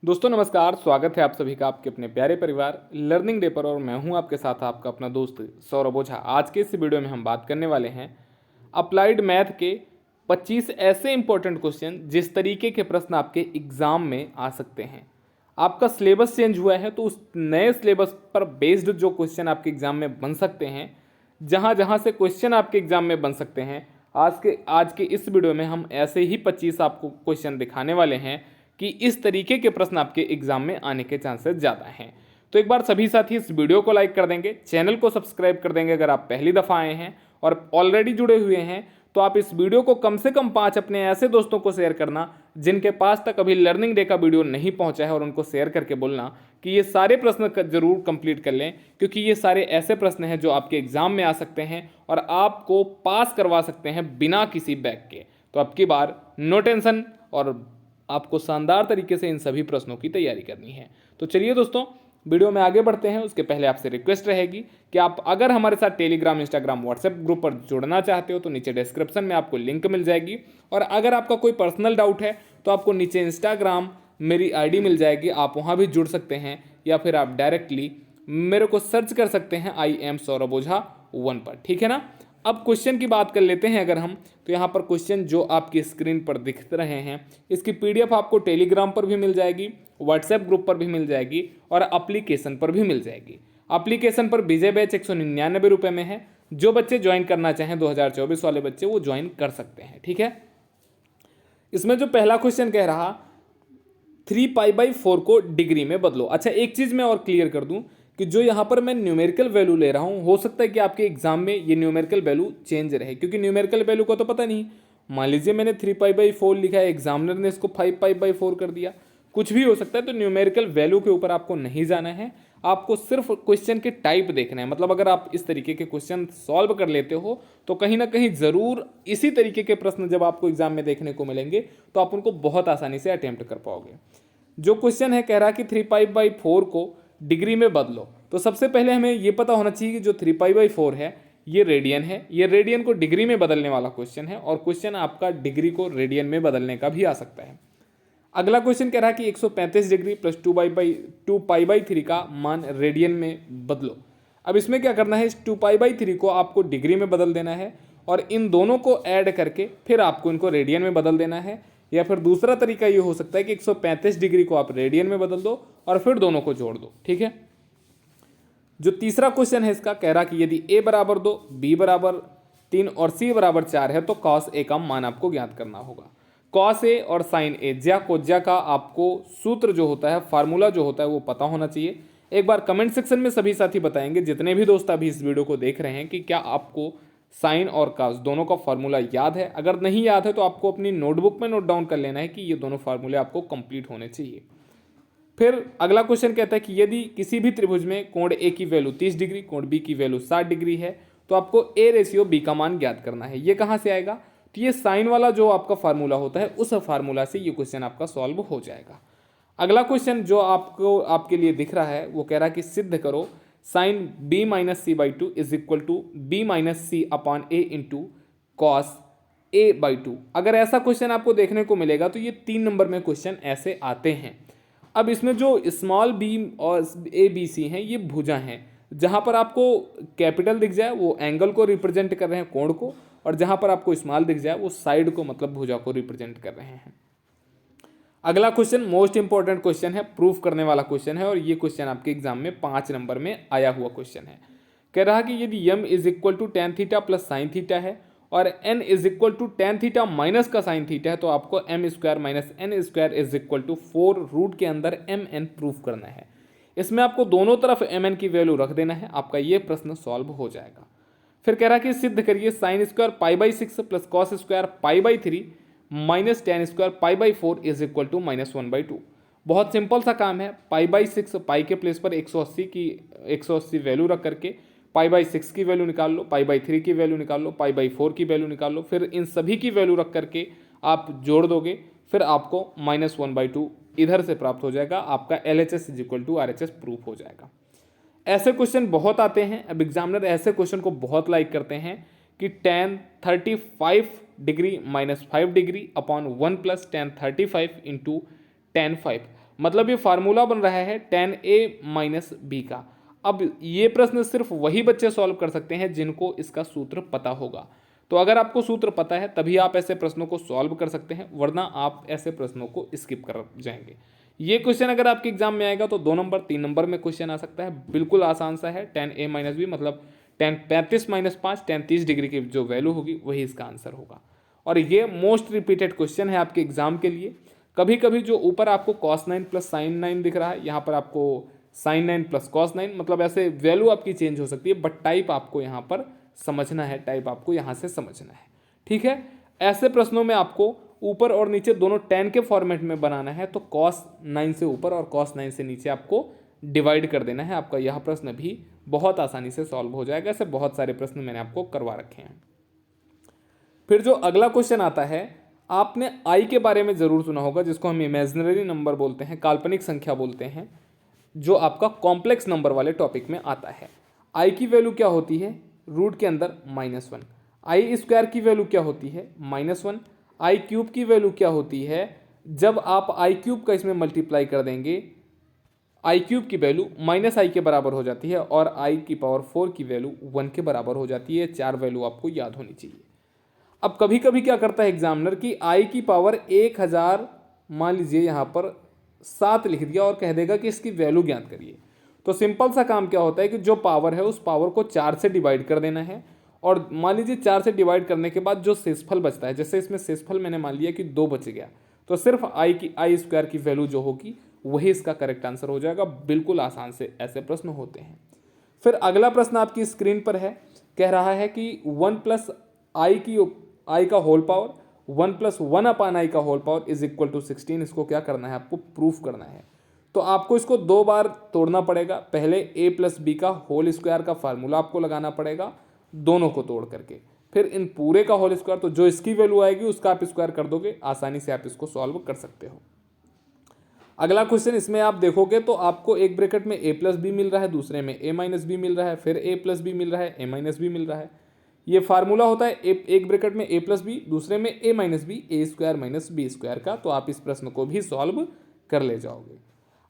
दोस्तों नमस्कार, स्वागत है आप सभी का आपके अपने प्यारे परिवार लर्निंग डे पर। और मैं हूं आपके साथ आपका अपना दोस्त सौरभ ओझा। आज के इस वीडियो में हम बात करने वाले हैं अप्लाइड मैथ के 25 ऐसे इंपॉर्टेंट क्वेश्चन जिस तरीके के प्रश्न आपके एग्जाम में आ सकते हैं। आपका सिलेबस चेंज हुआ है तो उस नए सिलेबस पर बेस्ड जो क्वेश्चन आपके एग्जाम में बन सकते हैं, जहां जहां से क्वेश्चन आपके एग्जाम में बन सकते हैं, आज के इस वीडियो में हम ऐसे ही 25 आपको क्वेश्चन दिखाने वाले हैं कि इस तरीके के प्रश्न आपके एग्जाम में आने के चांसेस ज़्यादा हैं। तो एक बार सभी साथी इस वीडियो को लाइक कर देंगे, चैनल को सब्सक्राइब कर देंगे अगर आप पहली दफ़ा आए हैं, और ऑलरेडी जुड़े हुए हैं तो आप इस वीडियो को कम से कम 5 अपने ऐसे दोस्तों को शेयर करना जिनके पास तक अभी लर्निंग डे का वीडियो नहीं पहुंचा है, और उनको शेयर करके बोलना कि ये सारे प्रश्न जरूर कंप्लीट कर लें, क्योंकि ये सारे ऐसे प्रश्न हैं जो आपके एग्जाम में आ सकते हैं और आपको पास करवा सकते हैं बिना किसी बैक के। तो अब की बार नो टेंशन, और आपको शानदार तरीके से इन सभी प्रश्नों की तैयारी करनी है। तो चलिए दोस्तों, वीडियो में आगे बढ़ते हैं। उसके पहले आपसे रिक्वेस्ट रहेगी कि आप अगर हमारे साथ टेलीग्राम, इंस्टाग्राम, व्हाट्सएप ग्रुप पर जुड़ना चाहते हो तो नीचे डिस्क्रिप्शन में आपको लिंक मिल जाएगी। और अगर आपका कोई पर्सनल डाउट है तो आपको नीचे इंस्टाग्राम मेरी आईडी मिल जाएगी, आप वहाँ भी जुड़ सकते हैं, या फिर आप डायरेक्टली मेरे को सर्च कर सकते हैं IM सौरभ ओझा 1 पर, ठीक है ना। अब क्वेश्चन की बात कर लेते हैं अगर हम, तो यहाँ पर क्वेश्चन जो आपकी स्क्रीन पर दिख रहे हैं, इसकी PDF आपको टेलीग्राम पर भी मिल जाएगी, व्हाट्सएप ग्रुप पर भी मिल जाएगी, और एप्लीकेशन पर भी मिल जाएगी। एप्लीकेशन पर विजय बैच 199 रुपये में है। जो बच्चे ज्वाइन करना चाहें 2024 वाले बच्चे वो ज्वाइन कर सकते हैं, ठीक है। इसमें जो पहला क्वेश्चन कह रहा 3π/4 को डिग्री में बदलो। अच्छा, एक चीज़ मैं और क्लियर कर दूं कि जो यहाँ पर मैं न्यूमेरिकल वैल्यू ले रहा हूँ, हो सकता है कि आपके एग्जाम में ये न्यूमेरिकल वैल्यू चेंज रहे, क्योंकि न्यूमेरिकल वैल्यू को तो पता नहीं। मान लीजिए मैंने 3π/4 लिखा है, एग्जामिनर ने इसको 5π/4 कर दिया, कुछ भी हो सकता है। तो न्यूमेरिकल वैल्यू के ऊपर आपको नहीं जाना है, आपको सिर्फ क्वेश्चन के टाइप देखना है। मतलब अगर आप इस तरीके के क्वेश्चन सॉल्व कर लेते हो तो कहीं ना कहीं ज़रूर इसी तरीके के प्रश्न जब आपको एग्जाम में देखने को मिलेंगे तो आप उनको बहुत आसानी से अटेम्प्ट कर पाओगे। जो क्वेश्चन है कह रहा कि 3π/4 को डिग्री में बदलो, तो सबसे पहले हमें ये पता होना चाहिए कि जो 3π/4 है ये रेडियन है। ये रेडियन को डिग्री में बदलने वाला क्वेश्चन है, और क्वेश्चन आपका डिग्री को रेडियन में बदलने का भी आ सकता है। अगला क्वेश्चन कह रहा है कि 135 डिग्री प्लस 2π/3 का मान रेडियन में बदलो। अब इसमें क्या करना है, इस 2π/3 को आपको डिग्री में बदल देना है, और इन दोनों को ऐड करके फिर आपको इनको रेडियन में बदल देना है। या फिर दूसरा तरीका ये हो सकता है कि 135 डिग्री को आप रेडियन में बदल दो और फिर दोनों को जोड़ दो, ठीक है। जो तीसरा क्वेश्चन है इसका कह रहा कि यदि a बराबर 2, b बराबर 3 और c बराबर 4 है तो cos a का मान आपको ज्ञात करना होगा। cos a और sin a, ज्या कोज्या का आपको सूत्र जो होता है, फार्मूला जो होता है वो पता होना चाहिए। एक बार कमेंट सेक्शन में सभी साथी बताएंगे, जितने भी दोस्त अभी इस वीडियो को देख रहे हैं, कि क्या आपको साइन और कास दोनों का फार्मूला याद है। अगर नहीं याद है तो आपको अपनी नोटबुक में नोट डाउन कर लेना है कि ये दोनों फार्मूले आपको कंप्लीट होने चाहिए। फिर अगला क्वेश्चन कहता है कि यदि किसी भी त्रिभुज में कोण ए की वैल्यू 30 डिग्री, कोण बी की वैल्यू 60 डिग्री है तो आपको A/B का मान ज्ञात करना है। ये कहाँ से आएगा, तो ये साइन वाला जो आपका फार्मूला होता है उस फार्मूला से ये क्वेश्चन आपका सॉल्व हो जाएगा। अगला क्वेश्चन जो आपको आपके लिए दिख रहा है वो कह रहा है कि सिद्ध करो sine B-C/2 is equal to B-C/A into cos A/2। अगर ऐसा क्वेश्चन आपको देखने को मिलेगा तो ये 3 नंबर में क्वेश्चन ऐसे आते हैं। अब इसमें जो स्मॉल b और ABC हैं ये भुजा हैं। जहाँ पर आपको कैपिटल दिख जाए वो एंगल को रिप्रेजेंट कर रहे हैं, कोण को, और जहाँ पर आपको स्मॉल दिख जाए वो साइड को, मतलब भुजा को रिप्रेजेंट कर रहे हैं। अगला क्वेश्चन मोस्ट इंपॉर्टेंट क्वेश्चन है, प्रूफ करने वाला क्वेश्चन है, और ये क्वेश्चन आपके एग्जाम में 5 नंबर में आया हुआ क्वेश्चन है। कह रहा कि यदि m is equal to tan theta plus sine theta है और n is equal to tan theta minus का साइन थीटा है तो आपको m² minus n² is equal to 4 root के अंदर mn प्रूफ करना है। इसमें आपको दोनों तरफ mn की वैल्यू रख देना है, आपका ये प्रश्न सॉल्व हो जाएगा। फिर कह रहा कि सिद्ध करिए sin² π/6 plus cos² π/3 minus tan² π/4 is equal to -1/2। बहुत सिंपल सा काम है। π/6 पाई के प्लेस पर 180 वैल्यू रख करके π/6 की वैल्यू निकाल लो, π/3 की वैल्यू निकाल लो, π/4 की वैल्यू निकाल लो, फिर इन सभी की वैल्यू रख करके आप जोड़ दोगे, फिर आपको -1/2 इधर से प्राप्त हो जाएगा। आपका LHS is equal to RHS proof हो जाएगा। ऐसे क्वेश्चन बहुत आते हैं। अब एग्जामिनर ऐसे क्वेश्चन को बहुत लाइक करते हैं कि tan 35 degree minus 5 degree upon 1 plus tan 35 into tan 5। मतलब ये फार्मूला बन रहा है tan a माइनस बी का। अब ये प्रश्न सिर्फ वही बच्चे सॉल्व कर सकते हैं जिनको इसका सूत्र पता होगा। तो अगर आपको सूत्र पता है तभी आप ऐसे प्रश्नों को सॉल्व कर सकते हैं, वरना आप ऐसे प्रश्नों को स्किप कर जाएंगे। ये क्वेश्चन अगर आपके एग्जाम में आएगा तो 2 नंबर 3 नंबर में क्वेश्चन आ सकता है। बिल्कुल आसान सा है। tan a माइनस बी मतलब tan 35 माइनस 5 tan 30 डिग्री की जो वैल्यू होगी वही इसका आंसर होगा। और ये मोस्ट रिपीटेड क्वेश्चन है आपके एग्जाम के लिए। कभी कभी जो ऊपर आपको cos 9 प्लस sin 9 दिख रहा है, यहाँ पर आपको sin 9 प्लस cos 9, मतलब ऐसे वैल्यू आपकी चेंज हो सकती है, बट टाइप आपको यहाँ पर समझना है, टाइप आपको यहाँ से समझना है। ठीक है, ऐसे प्रश्नों में आपको ऊपर और नीचे दोनों tan के फॉर्मेट में बनाना है, तो cos 9 से ऊपर और cos 9 से नीचे आपको डिवाइड कर देना है। आपका यह प्रश्न भी बहुत आसानी से सॉल्व हो जाएगा। ऐसे बहुत सारे प्रश्न मैंने आपको करवा रखे हैं। फिर जो अगला क्वेश्चन आता है, आपने आई के बारे में ज़रूर सुना होगा, जिसको हम इमेजिनरी नंबर बोलते हैं, काल्पनिक संख्या बोलते हैं, जो आपका कॉम्प्लेक्स नंबर वाले टॉपिक में आता है। आई की वैल्यू क्या होती है? रूट के अंदर -1। आई स्क्वायर की वैल्यू क्या होती है? -1। आई क्यूब की वैल्यू क्या होती है? जब आप आई क्यूब का इसमें मल्टीप्लाई कर देंगे, आई क्यूब की वैल्यू -i के बराबर हो जाती है और आई की पावर 4 की वैल्यू 1 के बराबर हो जाती है। 4 वैल्यू आपको याद होनी चाहिए। अब कभी कभी क्या करता है एग्जामिनर कि आई की पावर 1000 मान लीजिए यहाँ पर 7 लिख दिया और कह देगा कि इसकी वैल्यू ज्ञात करिए। तो सिंपल सा काम क्या होता है कि जो पावर है उस पावर को 4 से डिवाइड कर देना है, और मान लीजिए 4 से डिवाइड करने के बाद जो शेषफल बचता है, जैसे इसमें शेषफल मैंने मान लिया कि 2 बच गया, तो सिर्फ आई स्क्वायर की वैल्यू जो होगी वही इसका करेक्ट आंसर हो जाएगा। बिल्कुल आसान से ऐसे प्रश्न होते हैं। फिर अगला प्रश्न आपकी स्क्रीन पर है, कह रहा है कि 1 प्लस आई का whole power 1 plus 1 upon i का whole power is equal to 16। इसको क्या करना है? आपको प्रूफ करना है। तो आपको इसको 2 बार तोड़ना पड़ेगा। पहले a प्लस बी का होल स्क्वायर का फार्मूला आपको लगाना पड़ेगा, दोनों को तोड़ करके। फिर इन पूरे का होल स्क्वायर, तो जो इसकी वैल्यू आएगी उसका आप स्क्वायर कर दोगे, आसानी से आप इसको सॉल्व कर सकते हो। अगला क्वेश्चन, इसमें आप देखोगे तो आपको एक ब्रैकेट में a प्लस बी मिल रहा है, दूसरे में a माइनस बी मिल रहा है, फिर a प्लस बी मिल रहा है, a माइनस बी मिल रहा है। ये फार्मूला होता है एक ब्रैकेट में a प्लस बी, दूसरे में a minus b, a square minus b square का। तो आप इस प्रश्न को भी सॉल्व कर ले जाओगे।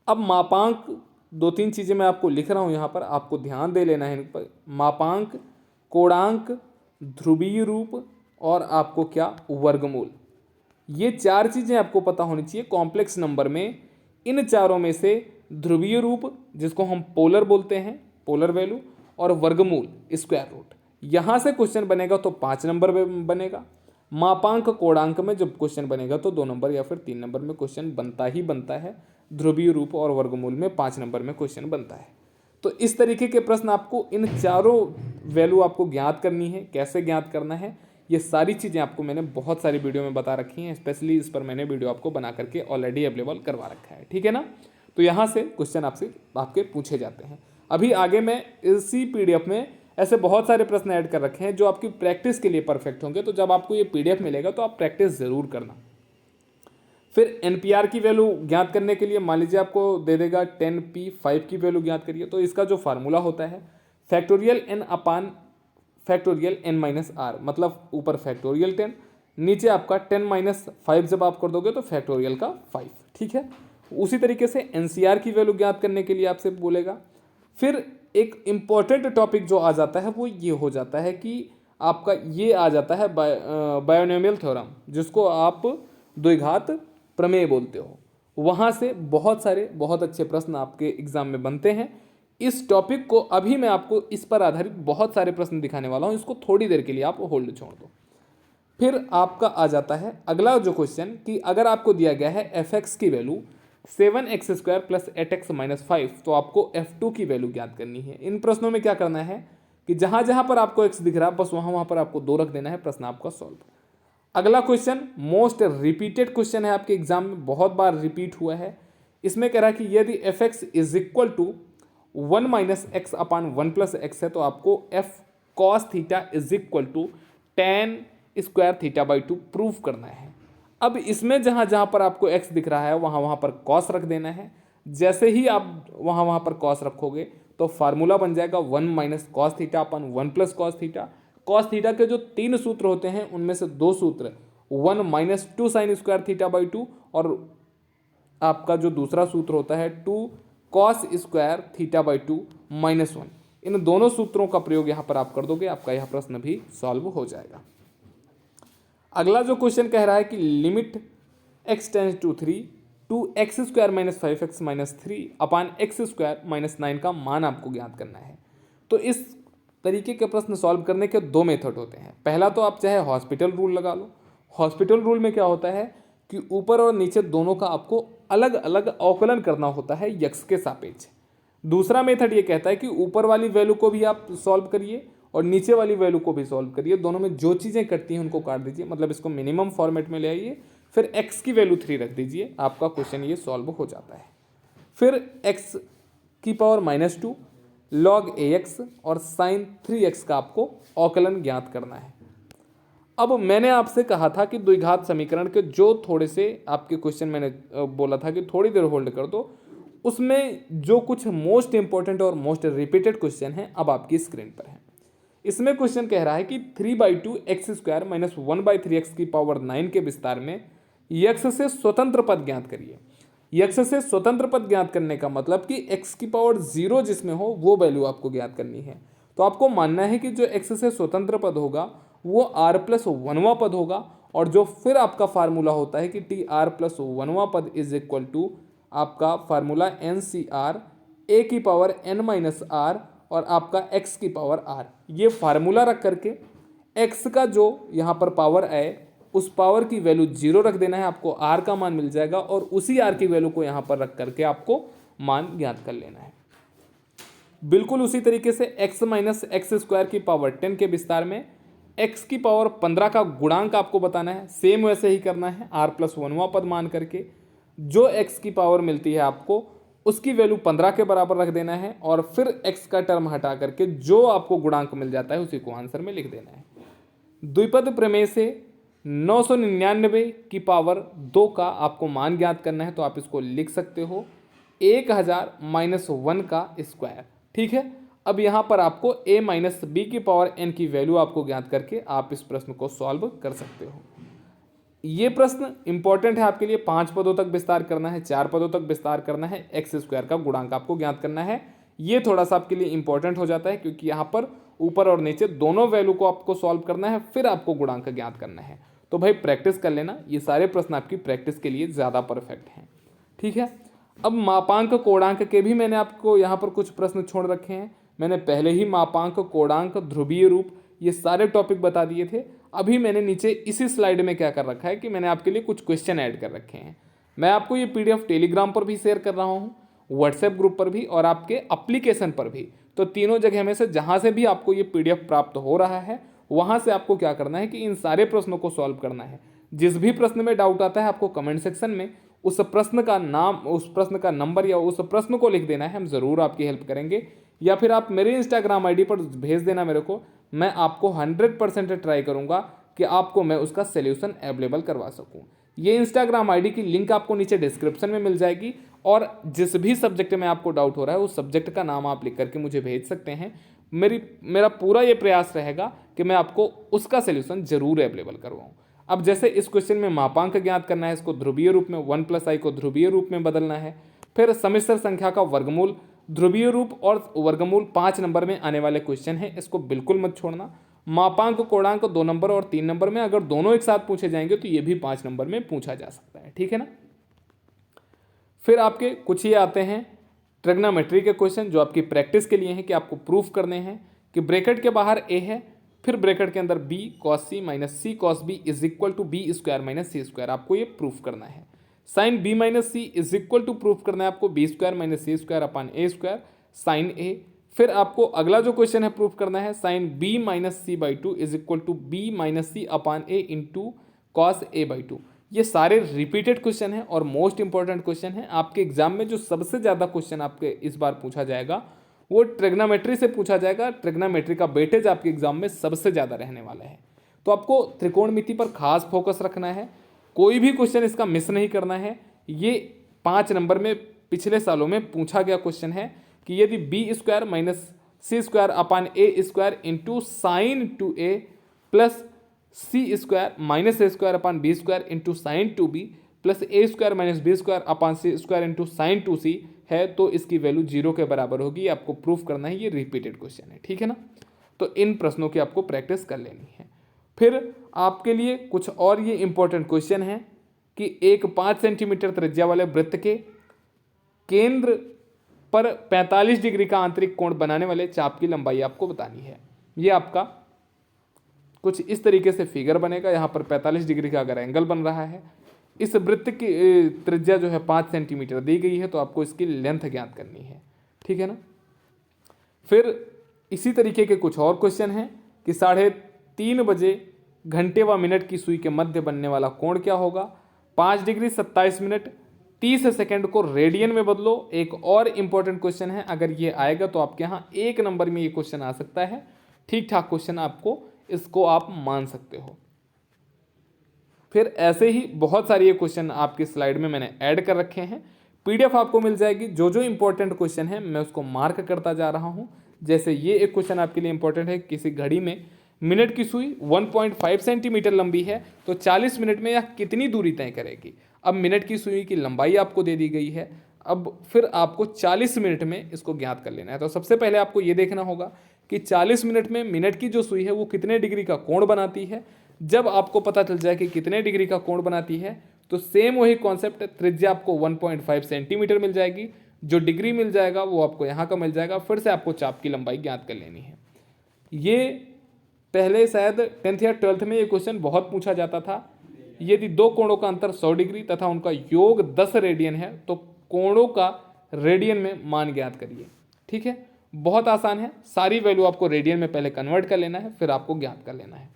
अब मापांक 2-3 चीज़ें मैं आपको लिख रहा हूँ यहाँ पर, आपको ध्यान दे लेना है इन पर। मापांक, कोणांक, ध्रुवीय रूप और आपको क्या? वर्गमूल। ये 4 चीज़ें आपको पता होनी चाहिए कॉम्प्लेक्स नंबर में। इन चारों में से ध्रुवीय रूप, जिसको हम पोलर बोलते हैं, पोलर वैल्यू, और वर्गमूल स्क्वायर रूट, यहाँ से क्वेश्चन बनेगा तो 5 नंबर में बनेगा। मापांक कोणांक में जब क्वेश्चन बनेगा तो 2 नंबर या फिर 3 नंबर में क्वेश्चन बनता ही बनता है। ध्रुवीय रूप और वर्गमूल में 5 नंबर में क्वेश्चन बनता है। तो इस तरीके के प्रश्न आपको, इन चारों वैल्यू आपको ज्ञात करनी है। कैसे ज्ञात करना है, ये सारी चीज़ें आपको मैंने बहुत सारी वीडियो में बता रखी हैं। स्पेशली इस पर मैंने वीडियो आपको बना करके ऑलरेडी अवेलेबल करवा रखा है। ठीक है ना? तो यहाँ से क्वेश्चन आपके पूछे जाते हैं। अभी आगे मैं इसी PDF में ऐसे बहुत सारे प्रश्न ऐड कर रखे हैं जो आपकी प्रैक्टिस के लिए परफेक्ट होंगे। तो जब आपको ये PDF मिलेगा तो आप प्रैक्टिस ज़रूर करना। फिर NPR की वैल्यू ज्ञात करने के लिए मान लीजिए आपको दे देगा 10p5 की वैल्यू ज्ञात करिए। तो इसका जो फार्मूला होता है factorial n upon factorial n minus r, मतलब ऊपर फैक्टोरियल 10, नीचे आपका 10 माइनस 5 जब आप कर दोगे तो फैक्टोरियल का 5। ठीक है, उसी तरीके से NCR की वैल्यू ज्ञात करने के लिए आपसे बोलेगा। फिर एक इम्पॉर्टेंट टॉपिक जो आ जाता है वो ये हो जाता है कि आपका ये आ जाता है बायोनोमियल थ्योरम, जिसको आप द्विघात प्रमेय बोलते हो। वहाँ से बहुत सारे बहुत अच्छे प्रश्न आपके एग्जाम में बनते हैं। इस टॉपिक को अभी मैं आपको इस पर आधारित बहुत सारे प्रश्न दिखाने वाला हूँ, इसको थोड़ी देर के लिए आप होल्ड छोड़ दो। फिर आपका आ जाता है अगला जो क्वेश्चन कि अगर आपको दिया गया है f(x) की value 7x² plus 8x minus 5, तो आपको f2 की वैल्यू ज्ञात करनी है। इन प्रश्नों में क्या करना है कि जहाँ जहाँ पर आपको x दिख रहा है बस वहाँ पर आपको 2 रख देना है, प्रश्न आपका सॉल्व। अगला क्वेश्चन मोस्ट रिपीटेड क्वेश्चन है आपके एग्जाम में, बहुत बार रिपीट हुआ है। इसमें कह रहा है कि यदि f(x) is equal to 1 minus x upon 1 plus x है, तो आपको f cos theta is equal to tan square theta by 2 proof करना है। अब इसमें जहाँ जहाँ पर आपको x दिख रहा है वहाँ पर cos रख देना है। जैसे ही आप वहाँ पर cos रखोगे तो फार्मूला बन जाएगा 1 माइनस कॉस थीटा अपन 1 plus cos theta. Cos theta के जो 3 सूत्र होते हैं उनमें से 2 सूत्र 1 minus 2 sine square theta by 2 और आपका जो दूसरा सूत्र होता है 2 कॉस स्क्वायर थीटा बाई 2 -1, इन दोनों सूत्रों का प्रयोग यहाँ पर आप कर दोगे, आपका यह प्रश्न भी सॉल्व हो जाएगा। अगला जो क्वेश्चन कह रहा है कि limit x tends to 3 two x square minus 5x minus 3 upon x square minus 9 का मान आपको ज्ञात करना है। तो इस तरीके के प्रश्न सॉल्व करने के दो मेथड होते हैं। पहला तो आप चाहे हॉस्पिटल रूल लगा लो। हॉस्पिटल रूल में क्या होता है कि ऊपर और नीचे दोनों का आपको अलग अलग अवकलन करना होता है यक्स के सापेक्ष। दूसरा मेथड ये कहता है कि ऊपर वाली वैल्यू को भी आप सॉल्व करिए और नीचे वाली वैल्यू को भी सॉल्व करिए, दोनों में जो चीज़ें कटती हैं उनको काट दीजिए, मतलब इसको मिनिमम फॉर्मेट में ले आइए, फिर x की वैल्यू 3 रख दीजिए, आपका क्वेश्चन ये सॉल्व हो जाता है। फिर x की पावर -2 log ax और sin 3x का आपको अवकलन ज्ञात करना है। अब मैंने आपसे कहा था कि द्विघात समीकरण के जो थोड़े से आपके क्वेश्चन मैंने बोला था कि थोड़ी देर होल्ड कर दो, उसमें जो कुछ मोस्ट इंपॉर्टेंट और मोस्ट रिपीटेड क्वेश्चन हैं अब आपकी स्क्रीन पर हैं। इसमें क्वेश्चन कह रहा है कि 3/2 एक्स स्क्वायर माइनस 1/3 एक्स की पावर 9 के विस्तार में यक्स से स्वतंत्र पद ज्ञात करिए। यक्स से स्वतंत्र पद ज्ञात करने का मतलब कि एक्स की पावर 0 जिसमें हो वो वैल्यू आपको ज्ञात करनी है। तो आपको मानना है कि जो एक्स से स्वतंत्र पद होगा वो r+1वां पद होगा, और जो फिर आपका फार्मूला होता है कि tr+1वां पद इज इक्वल टू आपका फार्मूला NCr a की पावर n-r और आपका x की पावर r। ये फार्मूला रख करके x का जो यहाँ पर पावर आए उस पावर की वैल्यू 0 रख देना है, आपको r का मान मिल जाएगा, और उसी r की वैल्यू को यहाँ पर रख करके आपको मान ज्ञात कर लेना है। बिल्कुल उसी तरीके से x माइनस एक्स स्क्वायर की पावर 10 के विस्तार में x की पावर 15 का गुणांक आपको बताना है। सेम वैसे ही करना है, r+1वां पद मान करके जो x की पावर मिलती है आपको उसकी वैल्यू 15 के बराबर रख देना है, और फिर x का टर्म हटा करके जो आपको गुणांक मिल जाता है उसी को आंसर में लिख देना है। द्विपद प्रमेय से 999 की पावर 2 का आपको मान ज्ञात करना है, तो आप इसको लिख सकते हो 1000 - 1 का स्क्वायर। ठीक है, अब यहाँ पर आपको a - b की पावर n की वैल्यू आपको ज्ञात करके आप इस प्रश्न को सॉल्व कर सकते हो। ये प्रश्न इंपॉर्टेंट है आपके लिए। 5 पदों तक विस्तार करना है, 4 पदों तक विस्तार करना है, एक्स स्क्वायर का गुणांक आपको ज्ञात करना है। ये थोड़ा सा आपके लिए इंपॉर्टेंट हो जाता है क्योंकि यहाँ पर ऊपर और नीचे दोनों वैल्यू को आपको सॉल्व करना है, फिर आपको गुणांक ज्ञात करना है। तो भाई प्रैक्टिस कर लेना, ये सारे प्रश्न आपकी प्रैक्टिस के लिए ज़्यादा परफेक्ट हैं। ठीक है, अब मापांक कोणांक के भी मैंने आपको यहाँ पर कुछ प्रश्न छोड़ रखे हैं। मैंने पहले ही मापांक कोणांक ध्रुवीय रूप ये सारे टॉपिक बता दिए थे। अभी मैंने नीचे इसी स्लाइड में क्या कर रखा है कि मैंने आपके लिए कुछ क्वेश्चन ऐड कर रखे हैं। मैं आपको ये PDF टेलीग्राम पर भी शेयर कर रहा हूँ, व्हाट्सएप ग्रुप पर भी और आपके एप्लीकेशन पर भी। तो तीनों जगह में से जहाँ से भी आपको ये PDF प्राप्त हो रहा है वहाँ से आपको क्या करना है कि इन सारे प्रश्नों को सॉल्व करना है। जिस भी प्रश्न में डाउट आता है आपको कमेंट सेक्शन में उस प्रश्न का नाम, उस प्रश्न का नंबर या उस प्रश्न को लिख देना है, हम ज़रूर आपकी हेल्प करेंगे। या फिर आप मेरे इंस्टाग्राम ID पर भेज देना मेरे को, मैं आपको 100% ट्राई करूंगा कि आपको मैं उसका सॉल्यूशन अवेलेबल करवा सकूं। ये इंस्टाग्राम ID की लिंक आपको नीचे डिस्क्रिप्शन में मिल जाएगी, और जिस भी सब्जेक्ट में आपको डाउट हो रहा है उस सब्जेक्ट का नाम आप लिख करके मुझे भेज सकते हैं। मेरा पूरा ये प्रयास रहेगा कि मैं आपको उसका सॉल्यूशन जरूर अवेलेबल करवाऊँ। अब जैसे इस क्वेश्चन में मापांक ज्ञात करना है, इसको ध्रुवीय रूप में 1+i को ध्रुवीय रूप में बदलना है। फिर सम्मिश्र संख्या का वर्गमूल, ध्रुवीय रूप और वर्गमूल 5 नंबर में आने वाले क्वेश्चन है, इसको बिल्कुल मत छोड़ना। मापांक कोणांक 2 नंबर और 3 नंबर में, अगर दोनों एक साथ पूछे जाएंगे तो ये भी 5 नंबर में पूछा जा सकता है। ठीक है ना। फिर आपके कुछ ये आते हैं ट्रिग्नोमेट्री के क्वेश्चन जो आपकी प्रैक्टिस के लिए हैं कि आपको प्रूफ करने हैं कि ब्रैकेट के बाहर a है, फिर ब्रैकेट के अंदर b cos c minus c cos b is equal to b square minus c square, आपको ये प्रूफ करना है। Sine b minus c is equal to proof करना है आपको b square minus c square upon a square sine a। फिर आपको अगला जो क्वेश्चन है प्रूफ करना है sine b minus c by 2 is equal to b minus c upon a into cos a by 2। ये सारे रिपीटेड क्वेश्चन हैं और मोस्ट इंपॉर्टेंट क्वेश्चन हैं। आपके एग्जाम में जो सबसे ज़्यादा क्वेश्चन आपके इस बार पूछा जाएगा वो ट्रिग्नोमेट्री से पूछा जाएगा। ट्रिग्नोमेट्री का वेटेज आपके एग्जाम में सबसे ज़्यादा रहने वाला है, तो आपको त्रिकोणमिति पर खास फोकस रखना है। कोई भी क्वेश्चन इसका मिस नहीं करना है। ये 5 नंबर में पिछले सालों में पूछा गया क्वेश्चन है कि यदि b square minus c square upon a square into sine 2a plus c square minus a square upon b square into sine 2b plus a square minus b square upon c square into sine 2c है, तो इसकी value 0 के बराबर होगी। आपको proof करना है, ये रिपीटेड क्वेश्चन है, ठीक है ना। तो इन प्रश्नों की आपको प्रैक्टिस कर लेनी है। फिर आपके लिए कुछ और ये इंपॉर्टेंट क्वेश्चन है कि एक 5 सेंटीमीटर त्रिज्या वाले वृत्त के केंद्र पर 45 डिग्री का आंतरिक कोण बनाने वाले चाप की लंबाई आपको बतानी है। ये आपका कुछ इस तरीके से फिगर बनेगा। यहाँ पर 45 डिग्री का अगर एंगल बन रहा है, इस वृत्त की त्रिज्या जो है 5 सेंटीमीटर दी गई है, तो आपको इसकी लेंथ ज्ञात करनी है, ठीक है ना। फिर इसी तरीके के कुछ और क्वेश्चन हैं कि 3:30 बजे घंटे व मिनट की सुई के मध्य बनने वाला कोण क्या होगा। 5 डिग्री 27 मिनट 30 सेकंड को रेडियन में बदलो। एक और इंपॉर्टेंट क्वेश्चन है, अगर ये आएगा तो आपके यहाँ 1 नंबर में ये क्वेश्चन आ सकता है। ठीक ठाक क्वेश्चन आपको, इसको आप मान सकते हो। फिर ऐसे ही बहुत सारे ये क्वेश्चन आपकी स्लाइड में मैंने ऐड कर रखे हैं। पीडीएफ आपको मिल जाएगी। जो जो इंपॉर्टेंट क्वेश्चन है मैं उसको मार्क करता जा रहा हूँ। जैसे ये एक क्वेश्चन आपके लिए इंपॉर्टेंट है, किसी घड़ी में मिनट की सुई 1.5 सेंटीमीटर लंबी है, तो 40 मिनट में यह कितनी दूरी तय करेगी। अब मिनट की सुई की लंबाई आपको दे दी गई है, अब फिर आपको 40 मिनट में इसको ज्ञात कर लेना है। तो सबसे पहले आपको ये देखना होगा कि 40 मिनट में मिनट की जो सुई है वो कितने डिग्री का कोण बनाती है। जब आपको पता चल जाए कि कितने डिग्री का कोण बनाती है, तो सेम वही कॉन्सेप्ट, त्रिज्या आपको 1.5 सेंटीमीटर मिल जाएगी, जो डिग्री मिल जाएगा वो आपको यहाँ का मिल जाएगा। फिर से आपको चाप की लंबाई ज्ञात कर लेनी है। ये पहले शायद 10th या 12th में ये क्वेश्चन बहुत पूछा जाता था। यदि दो कोणों का अंतर 100 डिग्री तथा उनका योग 10 रेडियन है, तो कोणों का रेडियन में मान ज्ञात करिए, ठीक है। बहुत आसान है, सारी वैल्यू आपको रेडियन में पहले कन्वर्ट कर लेना है, फिर आपको ज्ञात कर लेना है।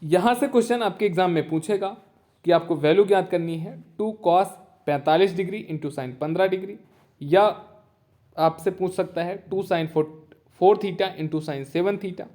यहां से क्वेश्चन आपके एग्जाम में पूछेगा कि आपको वैल्यू ज्ञात करनी है 2 cos 45 degree into sine 15 degree, या आपसे पूछ सकता है 2 sin 4 theta into sine 7 theta,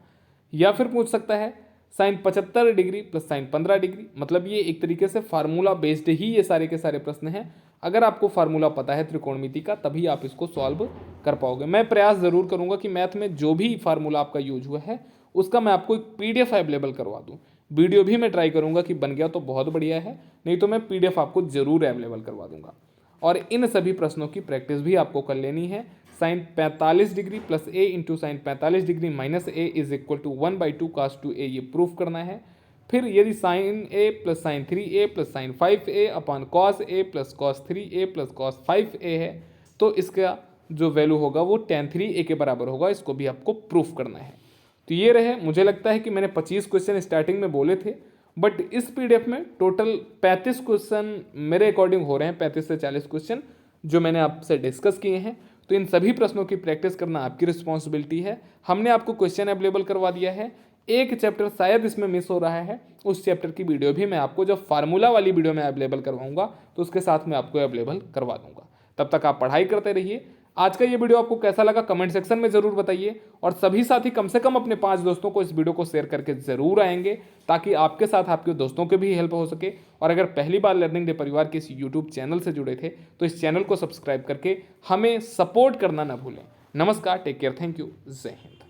या फिर पूछ सकता है sine 75 degree plus sine 15 degree. मतलब ये एक तरीके से फार्मूला बेस्ड ही ये सारे के सारे प्रश्न हैं। अगर आपको फार्मूला पता है त्रिकोणमिति का, तभी आप इसको सॉल्व कर पाओगे। मैं प्रयास ज़रूर करूंगा कि मैथ में जो भी फार्मूला आपका यूज हुआ है उसका मैं आपको एक पीडीएफ अवेलेबल करवा दूं। वीडियो भी मैं ट्राई करूंगा कि बन गया तो बहुत बढ़िया है, नहीं तो मैं पीडीएफ आपको ज़रूर अवेलेबल करवा दूंगा। और इन सभी प्रश्नों की प्रैक्टिस भी आपको कर लेनी है। Sine 45 degree plus A into sine 45 degree minus A is equal to 1/2 cos 2a, ये प्रूफ करना है। फिर यदि sine A plus sine 3a plus sine 5a upon cos A plus cos 3a plus cos 5a है, तो इसका जो value होगा वो tan 3a के बराबर होगा। इसको भी आपको प्रूफ करना है। तो ये रहे, मुझे लगता है कि मैंने 25 क्वेश्चन स्टार्टिंग में बोले थे, बट इस पीडीएफ में टोटल 35 क्वेश्चन मेरे अकॉर्डिंग हो रहे हैं। 35 से 40 क्वेश्चन जो मैंने आपसे डिस्कस किए हैं। तो इन सभी प्रश्नों की प्रैक्टिस करना आपकी रिस्पॉन्सिबिलिटी है। हमने आपको क्वेश्चन अवेलेबल करवा दिया है। एक चैप्टर शायद इसमें मिस हो रहा है, उस चैप्टर की वीडियो भी मैं आपको जब फार्मूला वाली वीडियो में अवेलेबल करवाऊंगा तो उसके साथ में आपको अवेलेबल करवा दूंगा। तब तक आप पढ़ाई करते रहिए। आज का ये वीडियो आपको कैसा लगा कमेंट सेक्शन में जरूर बताइए, और सभी साथी कम से कम अपने 5 दोस्तों को इस वीडियो को शेयर करके जरूर आएंगे, ताकि आपके साथ आपके दोस्तों के भी हेल्प हो सके। और अगर पहली बार लर्निंग डे परिवार के इस यूट्यूब चैनल से जुड़े थे तो इस चैनल को सब्सक्राइब करके हमें सपोर्ट करना ना भूलें। नमस्कार, टेक केयर, थैंक यू, जय हिंद।